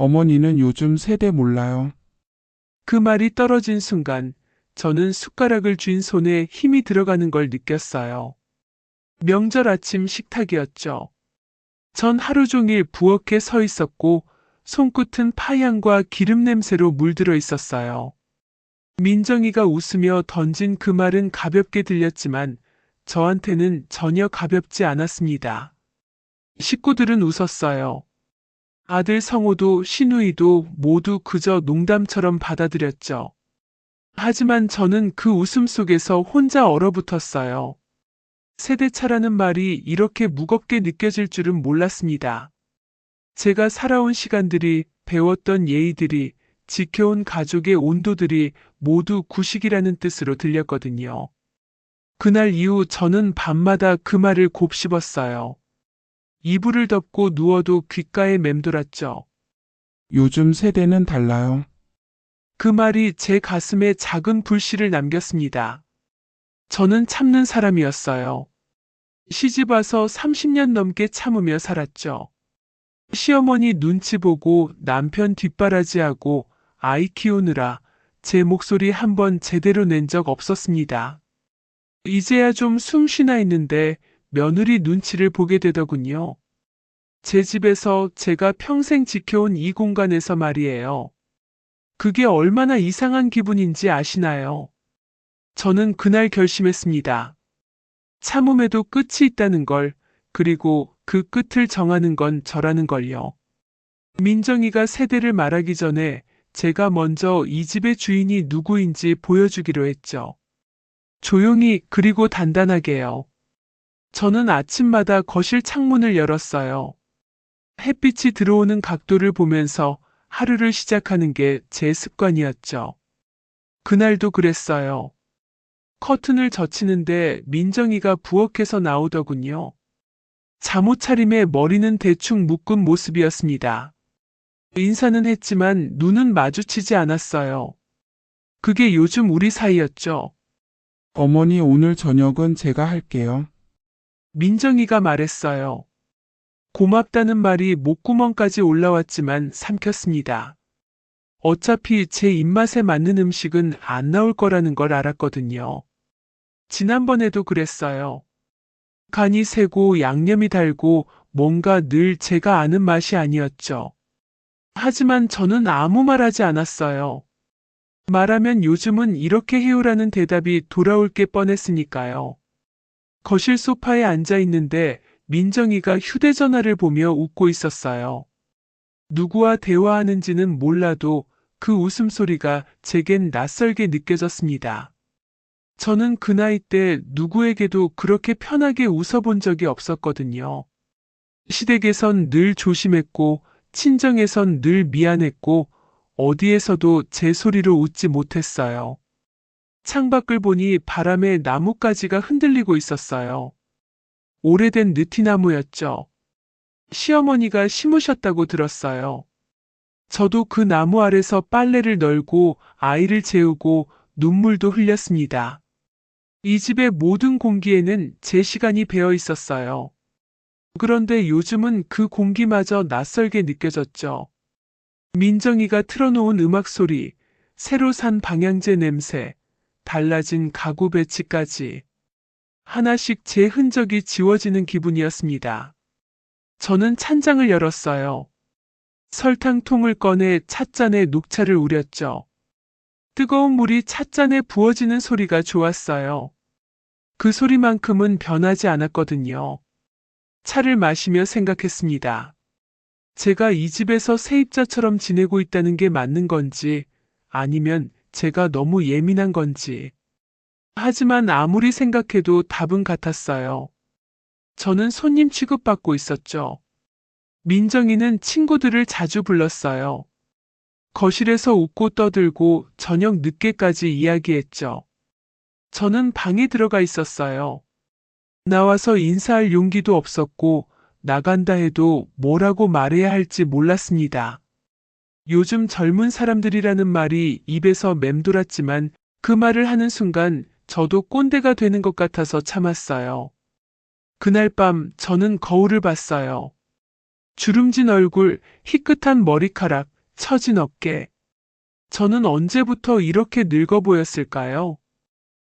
어머니는 요즘 세대 몰라요. 그 말이 떨어진 순간 저는 숟가락을 쥔 손에 힘이 들어가는 걸 느꼈어요. 명절 아침 식탁이었죠. 전 하루 종일 부엌에 서 있었고 손끝은 파향과 기름 냄새로 물들어 있었어요. 민정이가 웃으며 던진 그 말은 가볍게 들렸지만 저한테는 전혀 가볍지 않았습니다. 식구들은 웃었어요. 아들 성호도 신우이도 모두 그저 농담처럼 받아들였죠. 하지만 저는 그 웃음 속에서 혼자 얼어붙었어요. 세대차라는 말이 이렇게 무겁게 느껴질 줄은 몰랐습니다. 제가 살아온 시간들이, 배웠던 예의들이, 지켜온 가족의 온도들이 모두 구식이라는 뜻으로 들렸거든요. 그날 이후 저는 밤마다 그 말을 곱씹었어요. 이불을 덮고 누워도 귓가에 맴돌았죠. 요즘 세대는 달라요. 그 말이 제 가슴에 작은 불씨를 남겼습니다. 저는 참는 사람이었어요. 시집 와서 30년 넘게 참으며 살았죠. 시어머니 눈치 보고 남편 뒷바라지하고 아이 키우느라 제 목소리 한 번 제대로 낸 적 없었습니다. 이제야 좀 숨 쉬나 했는데 며느리 눈치를 보게 되더군요. 제 집에서 제가 평생 지켜온 이 공간에서 말이에요. 그게 얼마나 이상한 기분인지 아시나요? 저는 그날 결심했습니다. 참음에도 끝이 있다는 걸, 그리고 그 끝을 정하는 건 저라는 걸요. 민정이가 세대를 말하기 전에 제가 먼저 이 집의 주인이 누구인지 보여주기로 했죠. 조용히 그리고 단단하게요. 저는 아침마다 거실 창문을 열었어요. 햇빛이 들어오는 각도를 보면서 하루를 시작하는 게 제 습관이었죠. 그날도 그랬어요. 커튼을 젖히는데 민정이가 부엌에서 나오더군요. 잠옷 차림에 머리는 대충 묶은 모습이었습니다. 인사는 했지만 눈은 마주치지 않았어요. 그게 요즘 우리 사이였죠. 어머니 오늘 저녁은 제가 할게요. 민정이가 말했어요. 고맙다는 말이 목구멍까지 올라왔지만 삼켰습니다. 어차피 제 입맛에 맞는 음식은 안 나올 거라는 걸 알았거든요. 지난번에도 그랬어요. 간이 세고 양념이 달고 뭔가 늘 제가 아는 맛이 아니었죠. 하지만 저는 아무 말 하지 않았어요. 말하면 요즘은 이렇게 해요라는 대답이 돌아올 게 뻔했으니까요. 거실 소파에 앉아 있는데 민정이가 휴대전화를 보며 웃고 있었어요. 누구와 대화하는지는 몰라도 그 웃음소리가 제겐 낯설게 느껴졌습니다. 저는 그 나이 때 누구에게도 그렇게 편하게 웃어본 적이 없었거든요. 시댁에선 늘 조심했고, 친정에선 늘 미안했고, 어디에서도 제 소리로 웃지 못했어요. 창밖을 보니 바람에 나뭇가지가 흔들리고 있었어요. 오래된 느티나무였죠. 시어머니가 심으셨다고 들었어요. 저도 그 나무 아래서 빨래를 널고 아이를 재우고 눈물도 흘렸습니다. 이 집의 모든 공기에는 제 시간이 배어 있었어요. 그런데 요즘은 그 공기마저 낯설게 느껴졌죠. 민정이가 틀어놓은 음악 소리, 새로 산 방향제 냄새, 달라진 가구 배치까지 하나씩 제 흔적이 지워지는 기분이었습니다. 저는 찬장을 열었어요. 설탕통을 꺼내 찻잔에 녹차를 우렸죠. 뜨거운 물이 찻잔에 부어지는 소리가 좋았어요. 그 소리만큼은 변하지 않았거든요. 차를 마시며 생각했습니다. 제가 이 집에서 세입자처럼 지내고 있다는 게 맞는 건지, 아니면 제가 너무 예민한 건지. 하지만 아무리 생각해도 답은 같았어요. 저는 손님 취급받고 있었죠. 민정이는 친구들을 자주 불렀어요. 거실에서 웃고 떠들고 저녁 늦게까지 이야기했죠. 저는 방에 들어가 있었어요. 나와서 인사할 용기도 없었고 나간다 해도 뭐라고 말해야 할지 몰랐습니다. 요즘 젊은 사람들이라는 말이 입에서 맴돌았지만 그 말을 하는 순간 저도 꼰대가 되는 것 같아서 참았어요. 그날 밤 저는 거울을 봤어요. 주름진 얼굴, 희끗한 머리카락, 처진 어깨. 저는 언제부터 이렇게 늙어 보였을까요?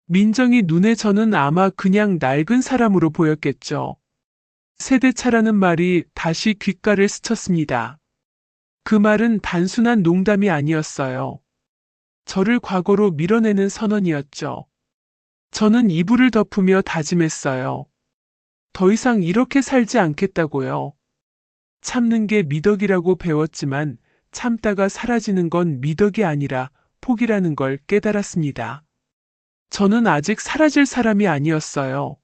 민정이 눈에 저는 아마 그냥 낡은 사람으로 보였겠죠. 세대차라는 말이 다시 귓가를 스쳤습니다. 그 말은 단순한 농담이 아니었어요. 저를 과거로 밀어내는 선언이었죠. 저는 이불을 덮으며 다짐했어요. 더 이상 이렇게 살지 않겠다고요. 참는 게 미덕이라고 배웠지만 참다가 사라지는 건 미덕이 아니라 폭이라는 걸 깨달았습니다. 저는 아직 사라질 사람이 아니었어요.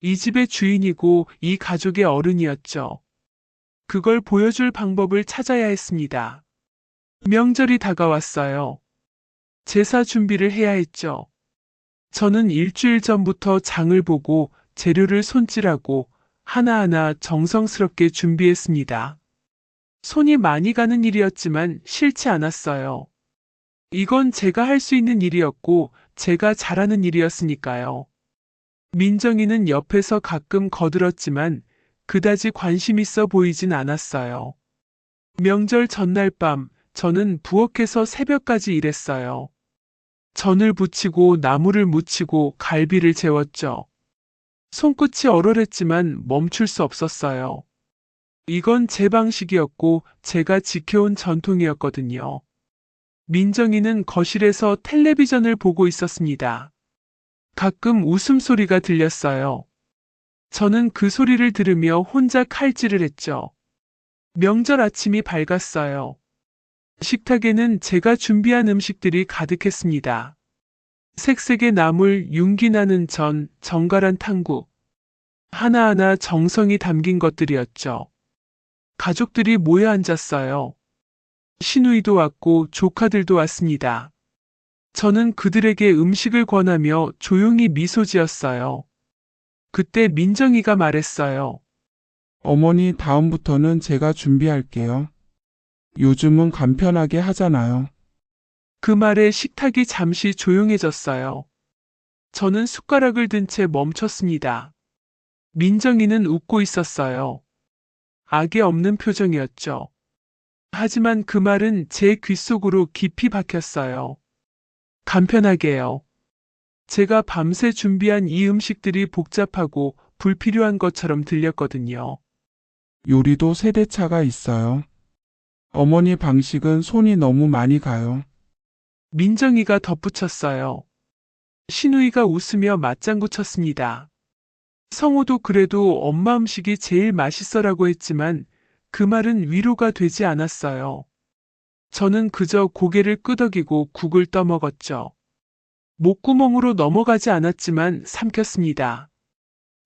이 집의 주인이고 이 가족의 어른이었죠. 그걸 보여줄 방법을 찾아야 했습니다. 명절이 다가왔어요. 제사 준비를 해야 했죠. 저는 일주일 전부터 장을 보고 재료를 손질하고 하나하나 정성스럽게 준비했습니다. 손이 많이 가는 일이었지만 싫지 않았어요. 이건 제가 할 수 있는 일이었고 제가 잘하는 일이었으니까요. 민정이는 옆에서 가끔 거들었지만 그다지 관심 있어 보이진 않았어요. 명절 전날 밤 저는 부엌에서 새벽까지 일했어요. 전을 부치고 나무를 묻히고 갈비를 재웠죠. 손끝이 얼얼했지만 멈출 수 없었어요. 이건 제 방식이었고 제가 지켜온 전통이었거든요. 민정이는 거실에서 텔레비전을 보고 있었습니다. 가끔 웃음소리가 들렸어요. 저는 그 소리를 들으며 혼자 칼질을 했죠. 명절 아침이 밝았어요. 식탁에는 제가 준비한 음식들이 가득했습니다. 색색의 나물, 윤기 나는 전, 정갈한 탕국. 하나하나 정성이 담긴 것들이었죠. 가족들이 모여 앉았어요. 시누이도 왔고 조카들도 왔습니다. 저는 그들에게 음식을 권하며 조용히 미소 지었어요. 그때 민정이가 말했어요. 어머니, 다음부터는 제가 준비할게요. 요즘은 간편하게 하잖아요. 그 말에 식탁이 잠시 조용해졌어요. 저는 숟가락을 든 채 멈췄습니다. 민정이는 웃고 있었어요. 악의 없는 표정이었죠. 하지만 그 말은 제 귓속으로 깊이 박혔어요. 간편하게요. 제가 밤새 준비한 이 음식들이 복잡하고 불필요한 것처럼 들렸거든요. 요리도 세대차가 있어요. 어머니 방식은 손이 너무 많이 가요. 민정이가 덧붙였어요. 시누이가 웃으며 맞장구 쳤습니다. 성우도 그래도 엄마 음식이 제일 맛있어라고 했지만 그 말은 위로가 되지 않았어요. 저는 그저 고개를 끄덕이고 국을 떠먹었죠. 목구멍으로 넘어가지 않았지만 삼켰습니다.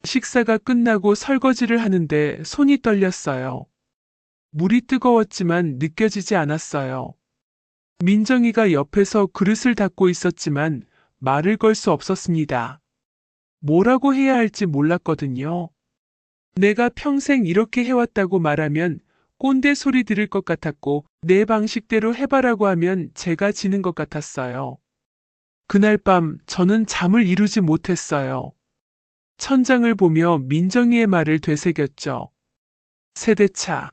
식사가 끝나고 설거지를 하는데 손이 떨렸어요. 물이 뜨거웠지만 느껴지지 않았어요. 민정이가 옆에서 그릇을 닦고 있었지만 말을 걸 수 없었습니다. 뭐라고 해야 할지 몰랐거든요. 내가 평생 이렇게 해왔다고 말하면 꼰대 소리 들을 것 같았고 내 방식대로 해봐라고 하면 제가 지는 것 같았어요. 그날 밤 저는 잠을 이루지 못했어요. 천장을 보며 민정이의 말을 되새겼죠. 세대차.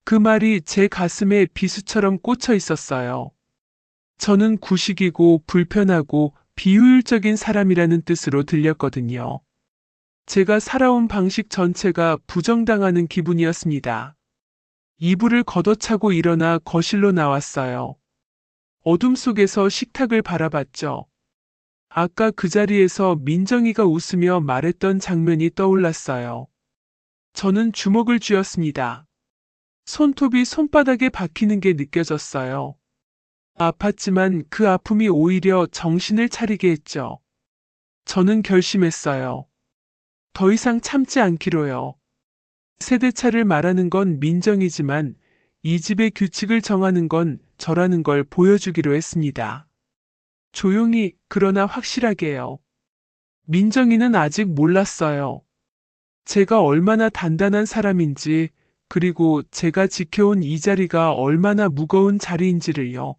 그 말이 제 가슴에 비수처럼 꽂혀 있었어요. 저는 구식이고 불편하고 비효율적인 사람이라는 뜻으로 들렸거든요. 제가 살아온 방식 전체가 부정당하는 기분이었습니다. 이불을 걷어차고 일어나 거실로 나왔어요. 어둠 속에서 식탁을 바라봤죠. 아까 그 자리에서 민정이가 웃으며 말했던 장면이 떠올랐어요. 저는 주먹을 쥐었습니다. 손톱이 손바닥에 박히는 게 느껴졌어요. 아팠지만 그 아픔이 오히려 정신을 차리게 했죠. 저는 결심했어요. 더 이상 참지 않기로요. 세대차를 말하는 건 민정이지만 이 집의 규칙을 정하는 건 저라는 걸 보여주기로 했습니다. 조용히 그러나 확실하게요. 민정이는 아직 몰랐어요. 제가 얼마나 단단한 사람인지 그리고 제가 지켜온 이 자리가 얼마나 무거운 자리인지를요.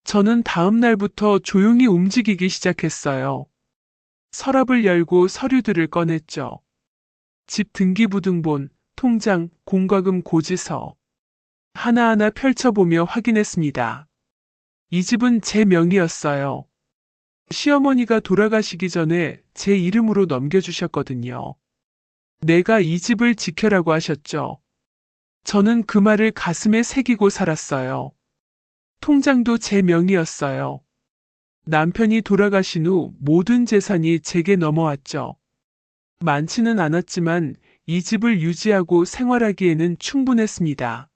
저는 다음 날부터 조용히 움직이기 시작했어요. 서랍을 열고 서류들을 꺼냈죠. 집 등기부등본, 통장, 공과금 고지서 하나하나 펼쳐보며 확인했습니다. 이 집은 제 명의였어요. 시어머니가 돌아가시기 전에 제 이름으로 넘겨주셨거든요. 내가 이 집을 지켜라고 하셨죠. 저는 그 말을 가슴에 새기고 살았어요. 통장도 제 명의였어요. 남편이 돌아가신 후 모든 재산이 제게 넘어왔죠. 많지는 않았지만 이 집을 유지하고 생활하기에는 충분했습니다.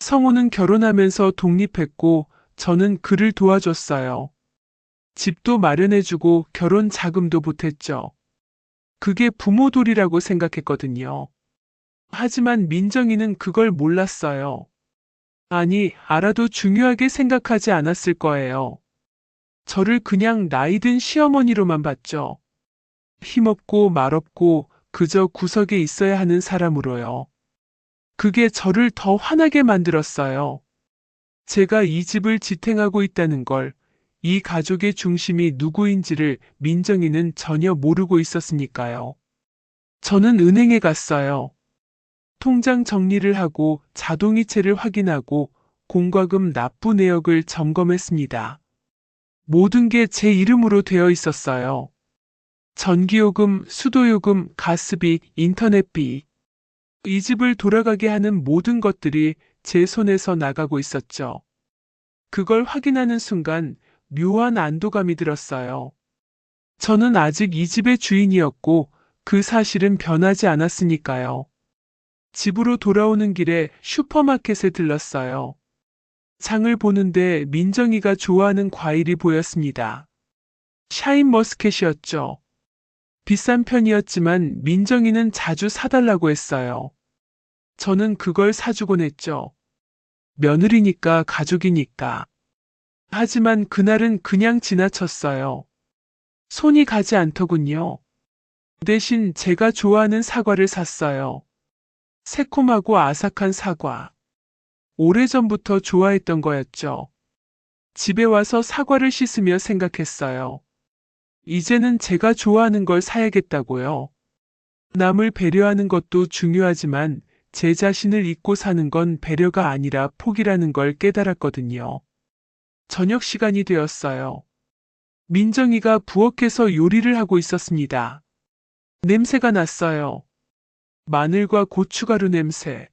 성호는 결혼하면서 독립했고 저는 그를 도와줬어요. 집도 마련해주고 결혼 자금도 보탰죠. 그게 부모돌이라고 생각했거든요. 하지만 민정이는 그걸 몰랐어요. 아니, 알아도 중요하게 생각하지 않았을 거예요. 저를 그냥 나이든 시어머니로만 봤죠. 힘없고 말없고 그저 구석에 있어야 하는 사람으로요. 그게 저를 더 화나게 만들었어요. 제가 이 집을 지탱하고 있다는 걸, 이 가족의 중심이 누구인지를 민정이는 전혀 모르고 있었으니까요. 저는 은행에 갔어요. 통장 정리를 하고 자동이체를 확인하고 공과금 납부 내역을 점검했습니다. 모든 게 제 이름으로 되어 있었어요. 전기요금, 수도요금, 가스비, 인터넷비. 이 집을 돌아가게 하는 모든 것들이 제 손에서 나가고 있었죠. 그걸 확인하는 순간 묘한 안도감이 들었어요. 저는 아직 이 집의 주인이었고 그 사실은 변하지 않았으니까요. 집으로 돌아오는 길에 슈퍼마켓에 들렀어요. 장을 보는데 민정이가 좋아하는 과일이 보였습니다. 샤인머스켓이었죠. 비싼 편이었지만 민정이는 자주 사달라고 했어요. 저는 그걸 사주곤 했죠. 며느리니까 가족이니까. 하지만 그날은 그냥 지나쳤어요. 손이 가지 않더군요. 대신 제가 좋아하는 사과를 샀어요. 새콤하고 아삭한 사과. 오래전부터 좋아했던 거였죠. 집에 와서 사과를 씻으며 생각했어요. 이제는 제가 좋아하는 걸 사야겠다고요. 남을 배려하는 것도 중요하지만 제 자신을 잊고 사는 건 배려가 아니라 포기라는 걸 깨달았거든요. 저녁 시간이 되었어요. 민정이가 부엌에서 요리를 하고 있었습니다. 냄새가 났어요. 마늘과 고춧가루 냄새.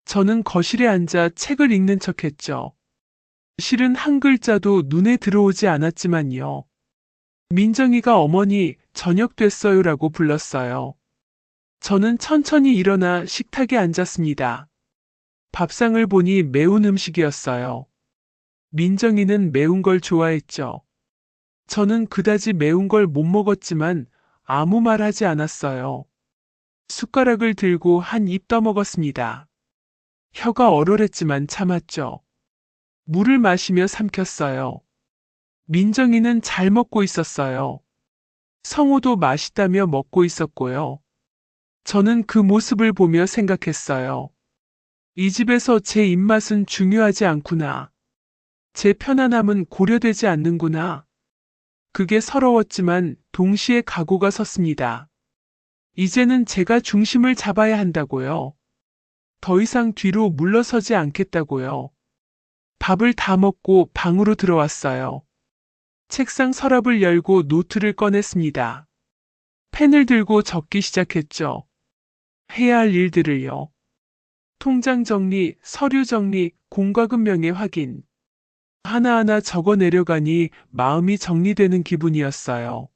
저는 거실에 앉아 책을 읽는 척했죠. 실은 한 글자도 눈에 들어오지 않았지만요. 민정이가 어머니, 저녁 됐어요라고 불렀어요. 저는 천천히 일어나 식탁에 앉았습니다. 밥상을 보니 매운 음식이었어요. 민정이는 매운 걸 좋아했죠. 저는 그다지 매운 걸 못 먹었지만 아무 말 하지 않았어요. 숟가락을 들고 한 입 떠먹었습니다. 혀가 얼얼했지만 참았죠. 물을 마시며 삼켰어요. 민정이는 잘 먹고 있었어요. 성호도 맛있다며 먹고 있었고요. 저는 그 모습을 보며 생각했어요. 이 집에서 제 입맛은 중요하지 않구나. 제 편안함은 고려되지 않는구나. 그게 서러웠지만 동시에 각오가 섰습니다. 이제는 제가 중심을 잡아야 한다고요. 더 이상 뒤로 물러서지 않겠다고요. 밥을 다 먹고 방으로 들어왔어요. 책상 서랍을 열고 노트를 꺼냈습니다. 펜을 들고 적기 시작했죠. 해야 할 일들을요. 통장 정리, 서류 정리, 공과금 명예 확인. 하나하나 적어 내려가니 마음이 정리되는 기분이었어요.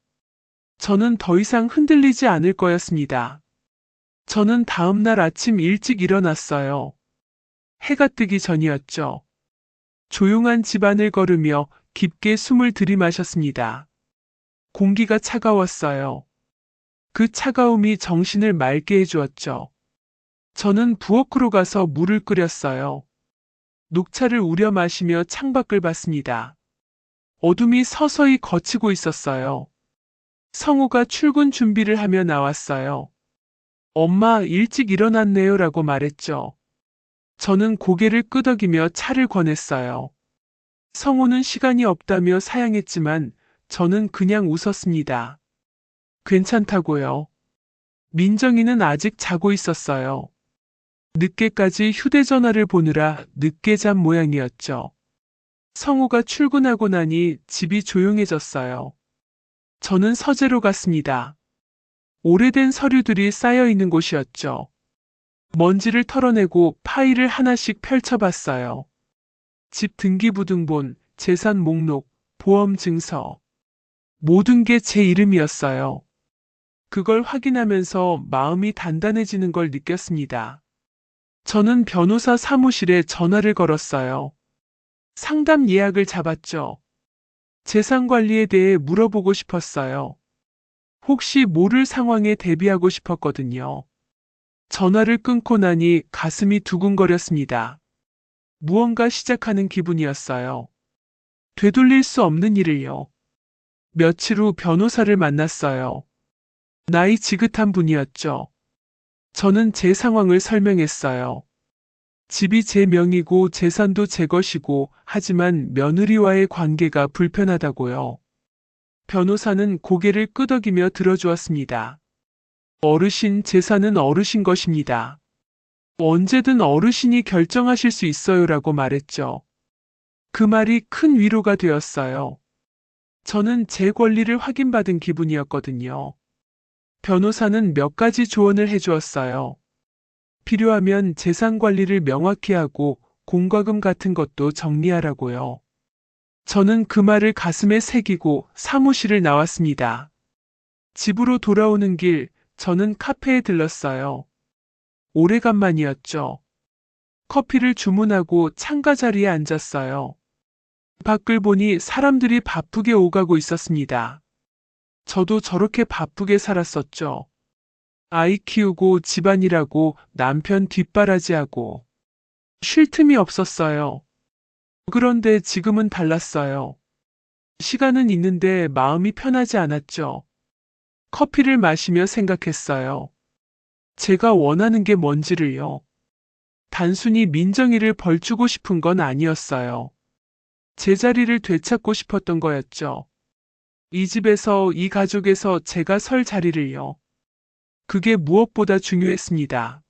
저는 더 이상 흔들리지 않을 거였습니다. 저는 다음 날 아침 일찍 일어났어요. 해가 뜨기 전이었죠. 조용한 집안을 걸으며 깊게 숨을 들이마셨습니다. 공기가 차가웠어요. 그 차가움이 정신을 맑게 해주었죠. 저는 부엌으로 가서 물을 끓였어요. 녹차를 우려 마시며 창밖을 봤습니다. 어둠이 서서히 걷히고 있었어요. 성우가 출근 준비를 하며 나왔어요. 엄마 일찍 일어났네요 라고 말했죠. 저는 고개를 끄덕이며 차를 권했어요. 성우는 시간이 없다며 사양했지만 저는 그냥 웃었습니다. 괜찮다고요. 민정이는 아직 자고 있었어요. 늦게까지 휴대전화를 보느라 늦게 잠 모양이었죠. 성우가 출근하고 나니 집이 조용해졌어요. 저는 서재로 갔습니다. 오래된 서류들이 쌓여 있는 곳이었죠. 먼지를 털어내고 파일을 하나씩 펼쳐봤어요. 집 등기부등본, 재산 목록, 보험 증서. 모든 게 제 이름이었어요. 그걸 확인하면서 마음이 단단해지는 걸 느꼈습니다. 저는 변호사 사무실에 전화를 걸었어요. 상담 예약을 잡았죠. 재산 관리에 대해 물어보고 싶었어요. 혹시 모를 상황에 대비하고 싶었거든요. 전화를 끊고 나니 가슴이 두근거렸습니다. 무언가 시작하는 기분이었어요. 되돌릴 수 없는 일을요. 며칠 후 변호사를 만났어요. 나이 지긋한 분이었죠. 저는 제 상황을 설명했어요. 집이 제 명이고 재산도 제 것이고 하지만 며느리와의 관계가 불편하다고요. 변호사는 고개를 끄덕이며 들어주었습니다. 어르신 재산은 어르신 것입니다. 언제든 어르신이 결정하실 수 있어요라고 말했죠. 그 말이 큰 위로가 되었어요. 저는 제 권리를 확인받은 기분이었거든요. 변호사는 몇 가지 조언을 해주었어요. 필요하면 재산 관리를 명확히 하고 공과금 같은 것도 정리하라고요. 저는 그 말을 가슴에 새기고 사무실을 나왔습니다. 집으로 돌아오는 길, 저는 카페에 들렀어요. 오래간만이었죠. 커피를 주문하고 창가 자리에 앉았어요. 밖을 보니 사람들이 바쁘게 오가고 있었습니다. 저도 저렇게 바쁘게 살았었죠. 아이 키우고 집안일하고 남편 뒷바라지하고 쉴 틈이 없었어요. 그런데 지금은 달랐어요. 시간은 있는데 마음이 편하지 않았죠. 커피를 마시며 생각했어요. 제가 원하는 게 뭔지를요. 단순히 민정이를 벌주고 싶은 건 아니었어요. 제자리를 되찾고 싶었던 거였죠. 이 집에서, 이 가족에서 제가 설 자리를요. 그게 무엇보다 중요했습니다.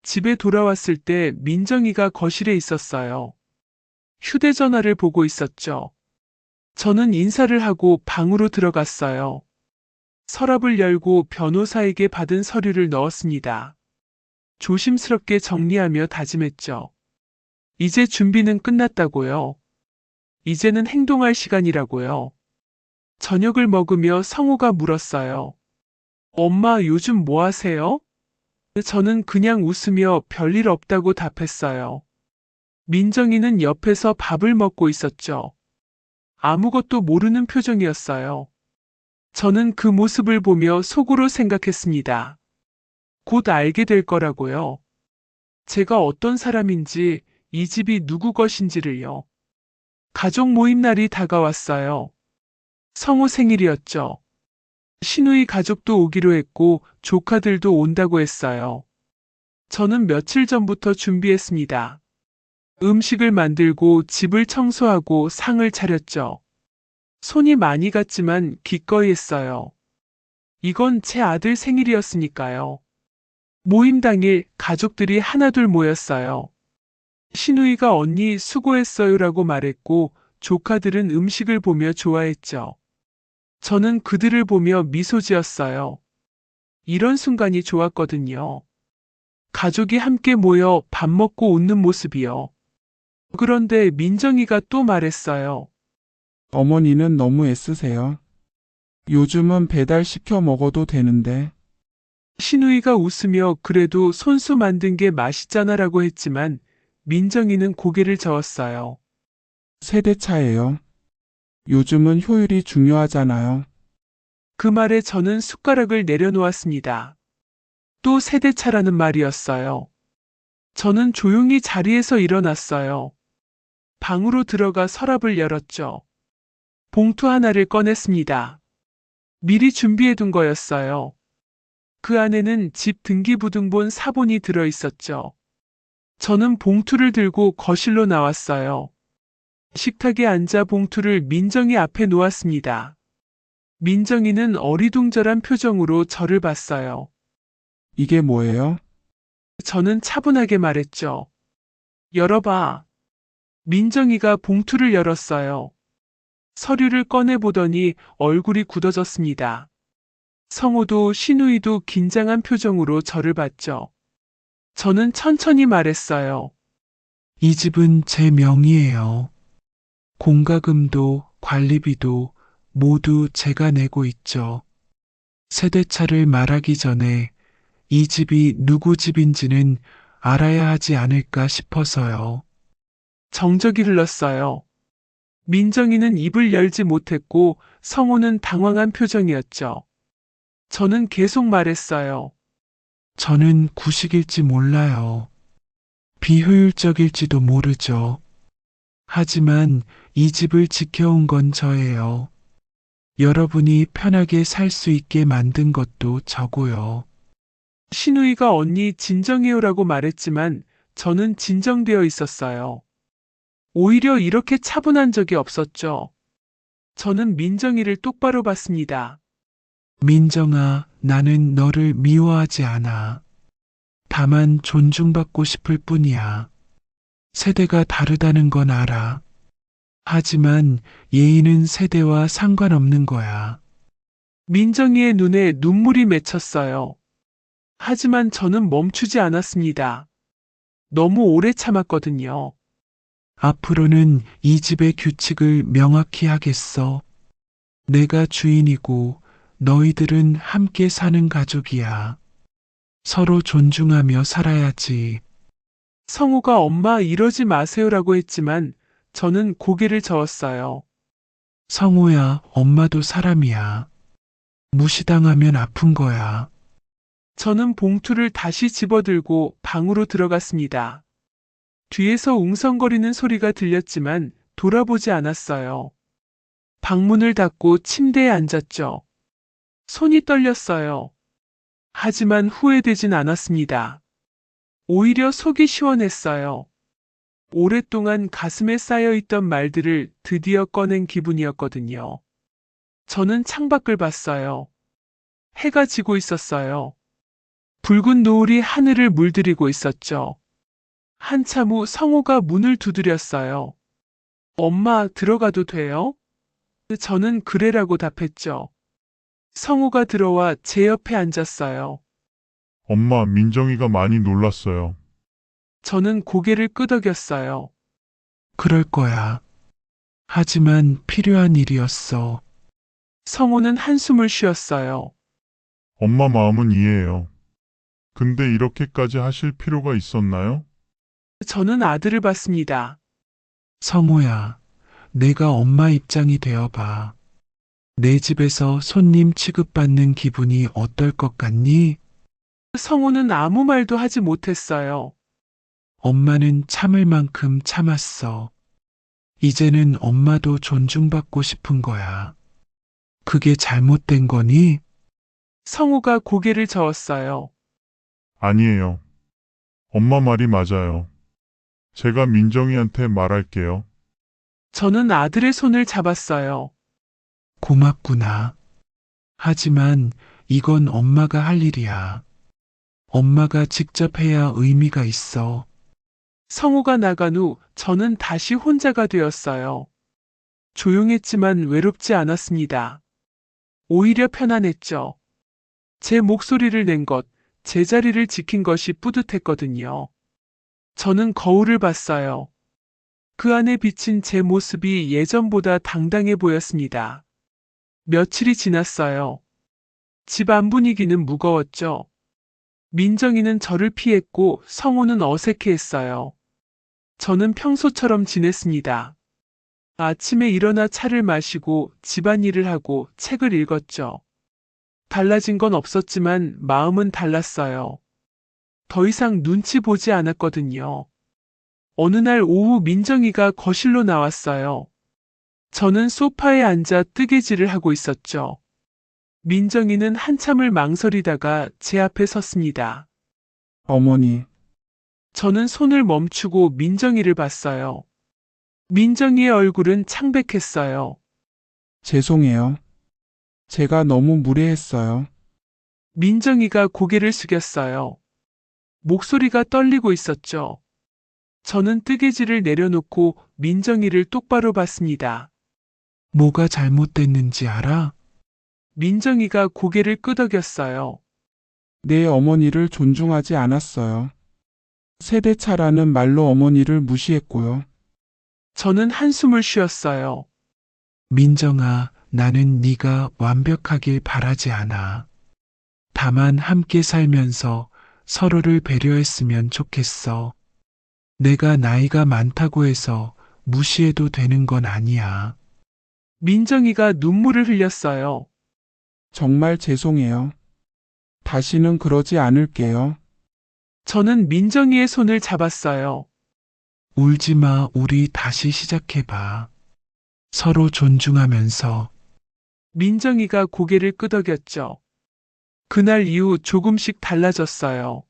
집에 돌아왔을 때 민정이가 거실에 있었어요. 휴대전화를 보고 있었죠. 저는 인사를 하고 방으로 들어갔어요. 서랍을 열고 변호사에게 받은 서류를 넣었습니다. 조심스럽게 정리하며 다짐했죠. 이제 준비는 끝났다고요. 이제는 행동할 시간이라고요. 저녁을 먹으며 성우가 물었어요. 엄마 요즘 뭐 하세요? 저는 그냥 웃으며 별일 없다고 답했어요. 민정이는 옆에서 밥을 먹고 있었죠. 아무것도 모르는 표정이었어요. 저는 그 모습을 보며 속으로 생각했습니다. 곧 알게 될 거라고요. 제가 어떤 사람인지, 이 집이 누구 것인지를요. 가족 모임 날이 다가왔어요. 성우 생일이었죠. 시누이 가족도 오기로 했고 조카들도 온다고 했어요. 저는 며칠 전부터 준비했습니다. 음식을 만들고 집을 청소하고 상을 차렸죠. 손이 많이 갔지만 기꺼이 했어요. 이건 제 아들 생일이었으니까요. 모임 당일 가족들이 하나둘 모였어요. 시누이가 언니 수고했어요라고 말했고 조카들은 음식을 보며 좋아했죠. 저는 그들을 보며 미소 지었어요. 이런 순간이 좋았거든요. 가족이 함께 모여 밥 먹고 웃는 모습이요. 그런데 민정이가 또 말했어요. 어머니는 너무 애쓰세요. 요즘은 배달시켜 먹어도 되는데. 시누이가 웃으며 그래도 손수 만든 게 맛있잖아라고 했지만 민정이는 고개를 저었어요. 세대 차예요. 요즘은 효율이 중요하잖아요. 그 말에 저는 숟가락을 내려놓았습니다. 또 세대차라는 말이었어요. 저는 조용히 자리에서 일어났어요. 방으로 들어가 서랍을 열었죠. 봉투 하나를 꺼냈습니다. 미리 준비해둔 거였어요. 그 안에는 집 등기부등본 사본이 들어 있었죠. 저는 봉투를 들고 거실로 나왔어요. 식탁에 앉아 봉투를 민정이 앞에 놓았습니다. 민정이는 어리둥절한 표정으로 저를 봤어요. 이게 뭐예요? 저는 차분하게 말했죠. 열어봐. 민정이가 봉투를 열었어요. 서류를 꺼내보더니 얼굴이 굳어졌습니다. 성호도 신우이도 긴장한 표정으로 저를 봤죠. 저는 천천히 말했어요. 이 집은 제 명의예요. 공과금도 관리비도 모두 제가 내고 있죠. 세대차를 말하기 전에 이 집이 누구 집인지는 알아야 하지 않을까 싶어서요. 정적이 흘렀어요. 민정이는 입을 열지 못했고 성호는 당황한 표정이었죠. 저는 계속 말했어요. 저는 구식일지 몰라요. 비효율적일지도 모르죠. 하지만 이 집을 지켜온 건 저예요. 여러분이 편하게 살 수 있게 만든 것도 저고요. 신우이가 언니 진정해요라고 말했지만 저는 진정되어 있었어요. 오히려 이렇게 차분한 적이 없었죠. 저는 민정이를 똑바로 봤습니다. 민정아, 나는 너를 미워하지 않아. 다만 존중받고 싶을 뿐이야. 세대가 다르다는 건 알아. 하지만 예의는 세대와 상관없는 거야. 민정이의 눈에 눈물이 맺혔어요. 하지만 저는 멈추지 않았습니다. 너무 오래 참았거든요. 앞으로는 이 집의 규칙을 명확히 하겠어. 내가 주인이고 너희들은 함께 사는 가족이야. 서로 존중하며 살아야지. 성우가 엄마 이러지 마세요라고 했지만 저는 고개를 저었어요. 성호야, 엄마도 사람이야. 무시당하면 아픈 거야. 저는 봉투를 다시 집어들고 방으로 들어갔습니다. 뒤에서 웅성거리는 소리가 들렸지만 돌아보지 않았어요. 방문을 닫고 침대에 앉았죠. 손이 떨렸어요. 하지만 후회되진 않았습니다. 오히려 속이 시원했어요. 오랫동안 가슴에 쌓여있던 말들을 드디어 꺼낸 기분이었거든요. 저는 창밖을 봤어요. 해가 지고 있었어요. 붉은 노을이 하늘을 물들이고 있었죠. 한참 후 성호가 문을 두드렸어요. 엄마, 들어가도 돼요? 저는 그래라고 답했죠. 성호가 들어와 제 옆에 앉았어요. 엄마, 민정이가 많이 놀랐어요. 저는 고개를 끄덕였어요. 그럴 거야. 하지만 필요한 일이었어. 성호는 한숨을 쉬었어요. 엄마 마음은 이해해요. 근데 이렇게까지 하실 필요가 있었나요? 저는 아들을 봤습니다. 성호야, 내가 엄마 입장이 되어봐. 내 집에서 손님 취급받는 기분이 어떨 것 같니? 성호는 아무 말도 하지 못했어요. 엄마는 참을 만큼 참았어. 이제는 엄마도 존중받고 싶은 거야. 그게 잘못된 거니? 성호가 고개를 저었어요. 아니에요. 엄마 말이 맞아요. 제가 민정이한테 말할게요. 저는 아들의 손을 잡았어요. 고맙구나. 하지만 이건 엄마가 할 일이야. 엄마가 직접 해야 의미가 있어. 성호가 나간 후 저는 다시 혼자가 되었어요. 조용했지만 외롭지 않았습니다. 오히려 편안했죠. 제 목소리를 낸 것, 제 자리를 지킨 것이 뿌듯했거든요. 저는 거울을 봤어요. 그 안에 비친 제 모습이 예전보다 당당해 보였습니다. 며칠이 지났어요. 집 안 분위기는 무거웠죠. 민정이는 저를 피했고 성호는 어색해했어요. 저는 평소처럼 지냈습니다. 아침에 일어나 차를 마시고 집안일을 하고 책을 읽었죠. 달라진 건 없었지만 마음은 달랐어요. 더 이상 눈치 보지 않았거든요. 어느 날 오후 민정이가 거실로 나왔어요. 저는 소파에 앉아 뜨개질을 하고 있었죠. 민정이는 한참을 망설이다가 제 앞에 섰습니다. 어머니, 저는 손을 멈추고 민정이를 봤어요. 민정이의 얼굴은 창백했어요. 죄송해요. 제가 너무 무례했어요. 민정이가 고개를 숙였어요. 목소리가 떨리고 있었죠. 저는 뜨개질을 내려놓고 민정이를 똑바로 봤습니다. 뭐가 잘못됐는지 알아? 민정이가 고개를 끄덕였어요. 내 어머니를 존중하지 않았어요. 세대차라는 말로 어머니를 무시했고요. 저는 한숨을 쉬었어요. 민정아, 나는 네가 완벽하길 바라지 않아. 다만 함께 살면서 서로를 배려했으면 좋겠어. 내가 나이가 많다고 해서 무시해도 되는 건 아니야. 민정이가 눈물을 흘렸어요. 정말 죄송해요. 다시는 그러지 않을게요. 저는 민정이의 손을 잡았어요. 울지 마, 우리 다시 시작해봐. 서로 존중하면서. 민정이가 고개를 끄덕였죠. 그날 이후 조금씩 달라졌어요.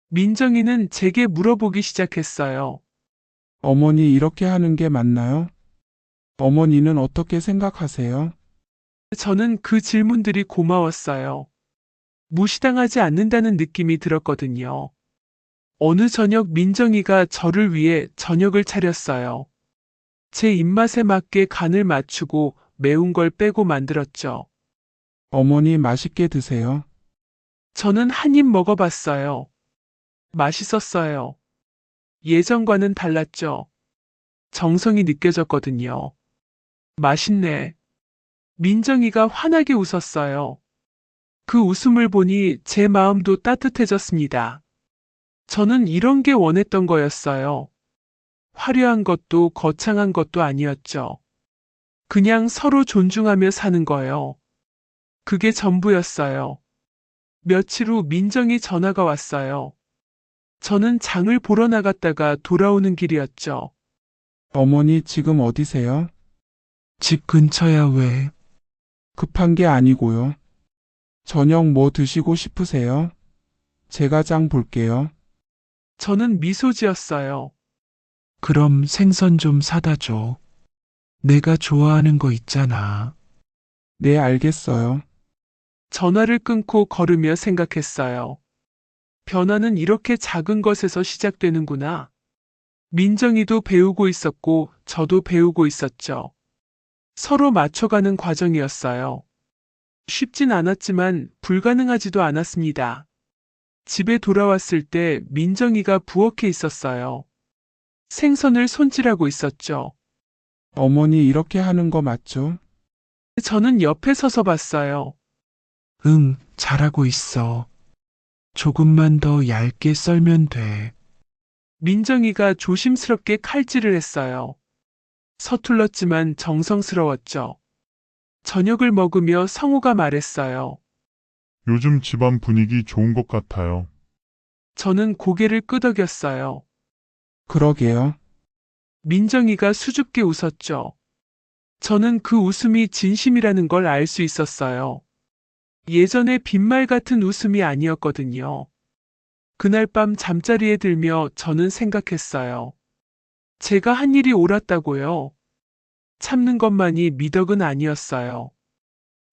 민정이는 제게 물어보기 시작했어요. 어머니 이렇게 하는 게 맞나요? 어머니는 어떻게 생각하세요? 저는 그 질문들이 고마웠어요. 무시당하지 않는다는 느낌이 들었거든요. 어느 저녁 민정이가 저를 위해 저녁을 차렸어요. 제 입맛에 맞게 간을 맞추고 매운 걸 빼고 만들었죠. 어머니 맛있게 드세요. 저는 한 입 먹어봤어요. 맛있었어요. 예전과는 달랐죠. 정성이 느껴졌거든요. 맛있네. 민정이가 환하게 웃었어요. 그 웃음을 보니 제 마음도 따뜻해졌습니다. 저는 이런 게 원했던 거였어요. 화려한 것도 거창한 것도 아니었죠. 그냥 서로 존중하며 사는 거요. 그게 전부였어요. 며칠 후 민정이 전화가 왔어요. 저는 장을 보러 나갔다가 돌아오는 길이었죠. 어머니 지금 어디세요? 집 근처야 왜? 급한 게 아니고요. 저녁 뭐 드시고 싶으세요? 제가 장 볼게요. 저는 미소 지었어요. 그럼 생선 좀 사다 줘. 내가 좋아하는 거 있잖아. 네, 알겠어요. 전화를 끊고 걸으며 생각했어요. 변화는 이렇게 작은 것에서 시작되는구나. 민정이도 배우고 있었고 저도 배우고 있었죠. 서로 맞춰가는 과정이었어요. 쉽진 않았지만 불가능하지도 않았습니다. 집에 돌아왔을 때 민정이가 부엌에 있었어요. 생선을 손질하고 있었죠. 어머니 이렇게 하는 거 맞죠? 저는 옆에 서서 봤어요. 응, 잘하고 있어. 조금만 더 얇게 썰면 돼. 민정이가 조심스럽게 칼질을 했어요. 서툴렀지만 정성스러웠죠. 저녁을 먹으며 성우가 말했어요. 요즘 집안 분위기 좋은 것 같아요. 저는 고개를 끄덕였어요. 그러게요. 민정이가 수줍게 웃었죠. 저는 그 웃음이 진심이라는 걸 알 수 있었어요. 예전의 빈말 같은 웃음이 아니었거든요. 그날 밤 잠자리에 들며 저는 생각했어요. 제가 한 일이 옳았다고요. 참는 것만이 미덕은 아니었어요.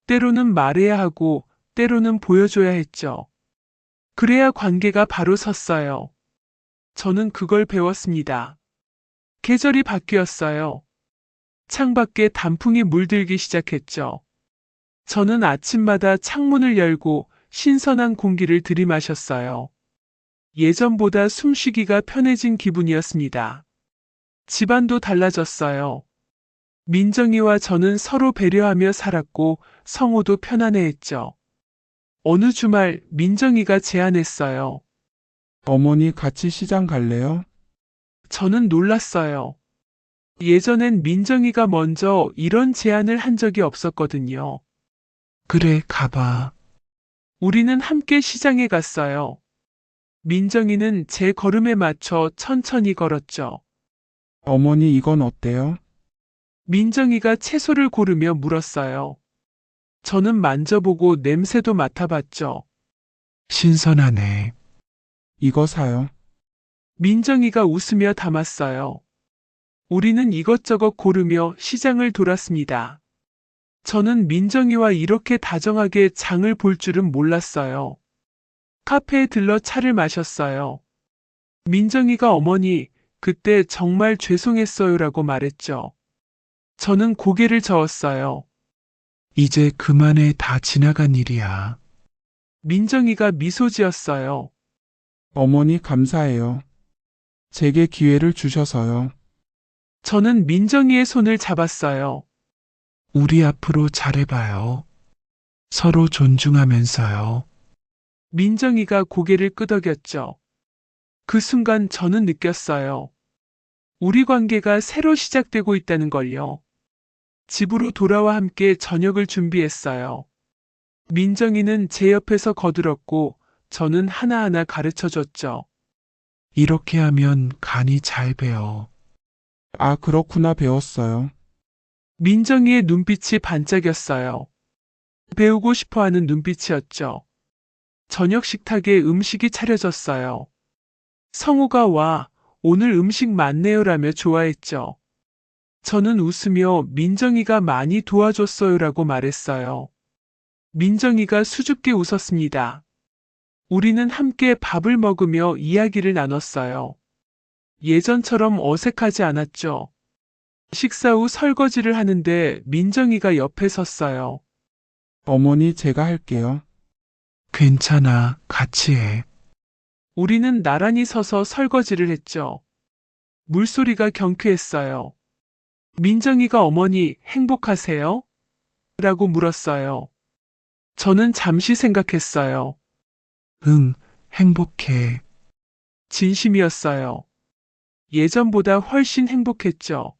때로는 말해야 하고 때로는 보여줘야 했죠. 그래야 관계가 바로 섰어요. 저는 그걸 배웠습니다. 계절이 바뀌었어요. 창밖에 단풍이 물들기 시작했죠. 저는 아침마다 창문을 열고 신선한 공기를 들이마셨어요. 예전보다 숨쉬기가 편해진 기분이었습니다. 집안도 달라졌어요. 민정이와 저는 서로 배려하며 살았고 성우도 편안해했죠. 어느 주말 민정이가 제안했어요. 어머니 같이 시장 갈래요? 저는 놀랐어요. 예전엔 민정이가 먼저 이런 제안을 한 적이 없었거든요. 그래, 가봐. 우리는 함께 시장에 갔어요. 민정이는 제 걸음에 맞춰 천천히 걸었죠. 어머니 이건 어때요? 민정이가 채소를 고르며 물었어요. 저는 만져보고 냄새도 맡아봤죠. 신선하네. 이거 사요. 민정이가 웃으며 담았어요. 우리는 이것저것 고르며 시장을 돌았습니다. 저는 민정이와 이렇게 다정하게 장을 볼 줄은 몰랐어요. 카페에 들러 차를 마셨어요. 민정이가 어머니, 그때 정말 죄송했어요라고 말했죠. 저는 고개를 저었어요. 이제 그만해. 다 지나간 일이야. 민정이가 미소 지었어요. 어머니 감사해요. 제게 기회를 주셔서요. 저는 민정이의 손을 잡았어요. 우리 앞으로 잘해봐요. 서로 존중하면서요. 민정이가 고개를 끄덕였죠. 그 순간 저는 느꼈어요. 우리 관계가 새로 시작되고 있다는 걸요. 집으로 돌아와 함께 저녁을 준비했어요. 민정이는 제 옆에서 거들었고 저는 하나하나 가르쳐 줬죠. 이렇게 하면 간이 잘 배어. 아, 그렇구나 배웠어요. 민정이의 눈빛이 반짝였어요. 배우고 싶어 하는 눈빛이었죠. 저녁 식탁에 음식이 차려졌어요. 성우가 와, 오늘 음식 많네요라며 좋아했죠. 저는 웃으며 민정이가 많이 도와줬어요라고 말했어요. 민정이가 수줍게 웃었습니다. 우리는 함께 밥을 먹으며 이야기를 나눴어요. 예전처럼 어색하지 않았죠. 식사 후 설거지를 하는데 민정이가 옆에 섰어요. 어머니 제가 할게요. 괜찮아. 같이 해. 우리는 나란히 서서 설거지를 했죠. 물소리가 경쾌했어요. 민정이가 어머니 행복하세요? 라고 물었어요. 저는 잠시 생각했어요. 응, 행복해. 진심이었어요. 예전보다 훨씬 행복했죠.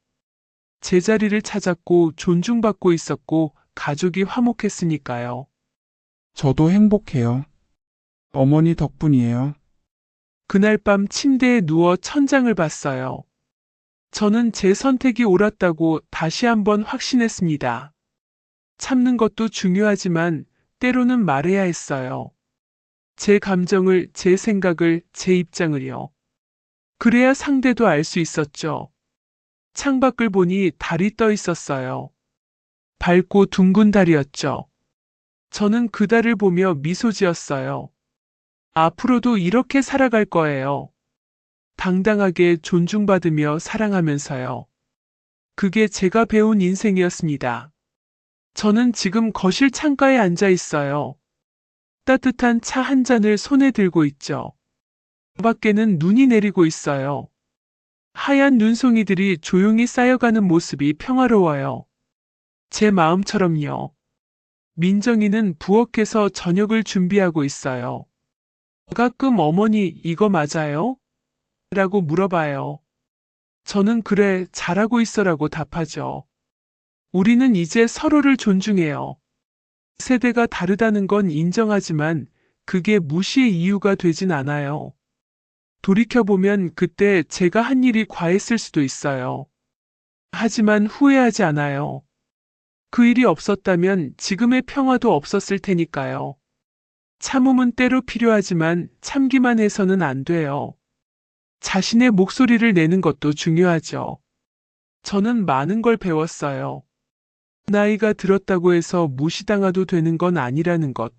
제자리를 찾았고 존중받고 있었고 가족이 화목했으니까요. 저도 행복해요. 어머니 덕분이에요. 그날 밤 침대에 누워 천장을 봤어요. 저는 제 선택이 옳았다고 다시 한번 확신했습니다. 참는 것도 중요하지만 때로는 말해야 했어요. 제 감정을, 제 생각을, 제 입장을요. 그래야 상대도 알 수 있었죠. 창밖을 보니 달이 떠 있었어요. 밝고 둥근 달이었죠. 저는 그 달을 보며 미소 지었어요. 앞으로도 이렇게 살아갈 거예요. 당당하게 존중받으며 사랑하면서요. 그게 제가 배운 인생이었습니다. 저는 지금 거실 창가에 앉아 있어요. 따뜻한 차 한 잔을 손에 들고 있죠. 밖에는 눈이 내리고 있어요. 하얀 눈송이들이 조용히 쌓여가는 모습이 평화로워요. 제 마음처럼요. 민정이는 부엌에서 저녁을 준비하고 있어요. 가끔 어머니 이거 맞아요? 라고 물어봐요. 저는 그래, 잘하고 있어라고 답하죠. 우리는 이제 서로를 존중해요. 세대가 다르다는 건 인정하지만 그게 무시의 이유가 되진 않아요. 돌이켜보면 그때 제가 한 일이 과했을 수도 있어요. 하지만 후회하지 않아요. 그 일이 없었다면 지금의 평화도 없었을 테니까요. 참음은 때로 필요하지만 참기만 해서는 안 돼요. 자신의 목소리를 내는 것도 중요하죠. 저는 많은 걸 배웠어요. 나이가 들었다고 해서 무시당해도 되는 건 아니라는 것,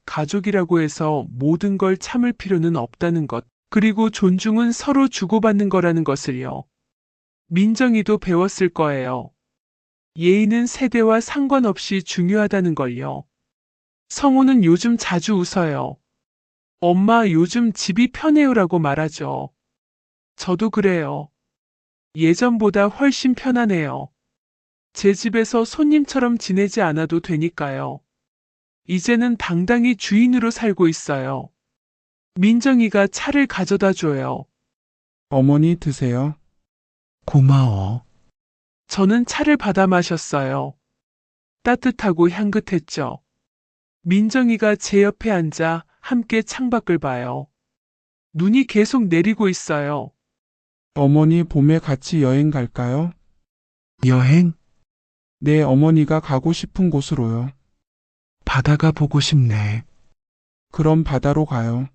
가족이라고 해서 모든 걸 참을 필요는 없다는 것, 그리고 존중은 서로 주고받는 거라는 것을요. 민정이도 배웠을 거예요. 예의는 세대와 상관없이 중요하다는 걸요. 성우는 요즘 자주 웃어요. 엄마 요즘 집이 편해요라고 말하죠. 저도 그래요. 예전보다 훨씬 편하네요. 제 집에서 손님처럼 지내지 않아도 되니까요. 이제는 당당히 주인으로 살고 있어요. 민정이가 차를 가져다 줘요. 어머니 드세요. 고마워. 저는 차를 받아 마셨어요. 따뜻하고 향긋했죠. 민정이가 제 옆에 앉아 함께 창밖을 봐요. 눈이 계속 내리고 있어요. 어머니 봄에 같이 여행 갈까요? 여행? 네, 어머니가 가고 싶은 곳으로요. 바다가 보고 싶네. 그럼 바다로 가요.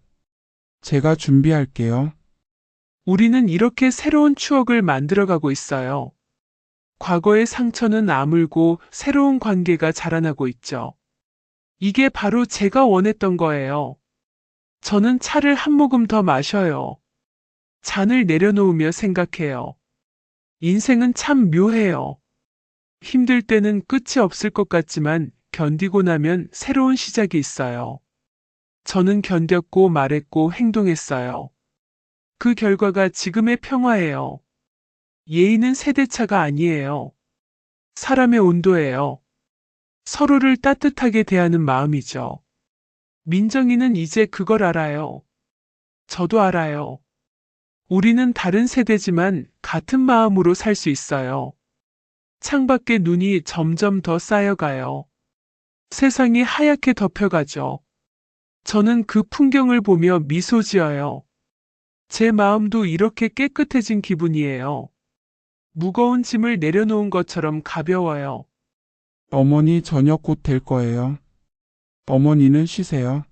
제가 준비할게요. 우리는 이렇게 새로운 추억을 만들어가고 있어요. 과거의 상처는 아물고 새로운 관계가 자라나고 있죠. 이게 바로 제가 원했던 거예요. 저는 차를 한 모금 더 마셔요. 잔을 내려놓으며 생각해요. 인생은 참 묘해요. 힘들 때는 끝이 없을 것 같지만 견디고 나면 새로운 시작이 있어요. 저는 견뎠고 말했고 행동했어요. 그 결과가 지금의 평화예요. 예의는 세대차가 아니에요. 사람의 온도예요. 서로를 따뜻하게 대하는 마음이죠. 민정이는 이제 그걸 알아요. 저도 알아요. 우리는 다른 세대지만 같은 마음으로 살 수 있어요. 창밖에 눈이 점점 더 쌓여가요. 세상이 하얗게 덮여가죠. 저는 그 풍경을 보며 미소 지어요. 제 마음도 이렇게 깨끗해진 기분이에요. 무거운 짐을 내려놓은 것처럼 가벼워요. 어머니 저녁 곧 될 거예요. 어머니는 쉬세요.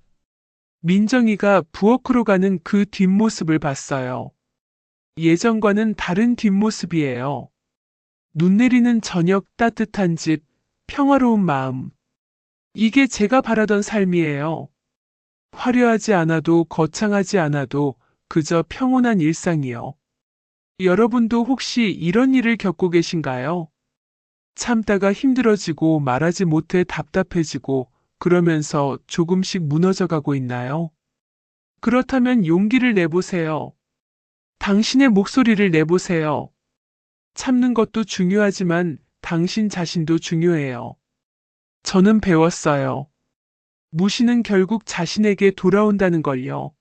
민정이가 부엌으로 가는 그 뒷모습을 봤어요. 예전과는 다른 뒷모습이에요. 눈 내리는 저녁, 따뜻한 집, 평화로운 마음. 이게 제가 바라던 삶이에요. 화려하지 않아도 거창하지 않아도 그저 평온한 일상이요. 여러분도 혹시 이런 일을 겪고 계신가요? 참다가 힘들어지고 말하지 못해 답답해지고 그러면서 조금씩 무너져 가고 있나요? 그렇다면 용기를 내보세요. 당신의 목소리를 내보세요. 참는 것도 중요하지만 당신 자신도 중요해요. 저는 배웠어요. 무시는 결국 자신에게 돌아온다는 걸요.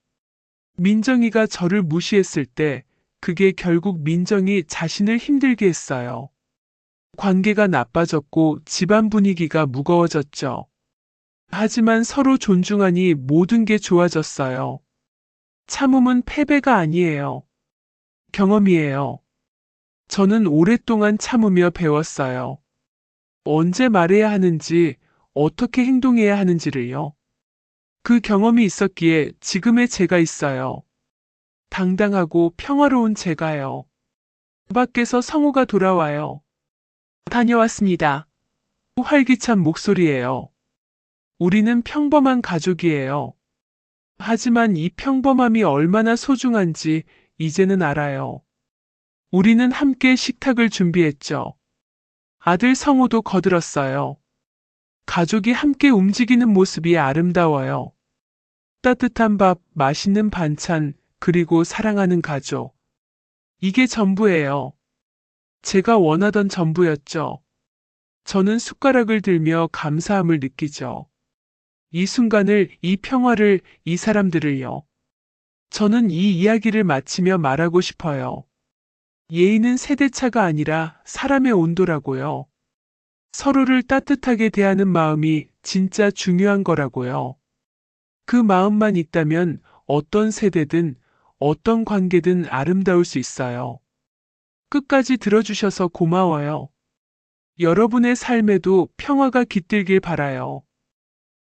민정이가 저를 무시했을 때 그게 결국 민정이 자신을 힘들게 했어요. 관계가 나빠졌고 집안 분위기가 무거워졌죠. 하지만 서로 존중하니 모든 게 좋아졌어요. 참음은 패배가 아니에요. 경험이에요. 저는 오랫동안 참으며 배웠어요. 언제 말해야 하는지, 어떻게 행동해야 하는지를요. 그 경험이 있었기에 지금의 제가 있어요. 당당하고 평화로운 제가요. 밖에서 성우가 돌아와요. 다녀왔습니다. 활기찬 목소리예요. 우리는 평범한 가족이에요. 하지만 이 평범함이 얼마나 소중한지 이제는 알아요. 우리는 함께 식탁을 준비했죠. 아들 성우도 거들었어요. 가족이 함께 움직이는 모습이 아름다워요. 따뜻한 밥, 맛있는 반찬, 그리고 사랑하는 가족. 이게 전부예요. 제가 원하던 전부였죠. 저는 숟가락을 들며 감사함을 느끼죠. 이 순간을, 이 평화를, 이 사람들을요. 저는 이 이야기를 마치며 말하고 싶어요. 예의는 세대차가 아니라 사람의 온도라고요. 서로를 따뜻하게 대하는 마음이 진짜 중요한 거라고요. 그 마음만 있다면 어떤 세대든 어떤 관계든 아름다울 수 있어요. 끝까지 들어주셔서 고마워요. 여러분의 삶에도 평화가 깃들길 바라요.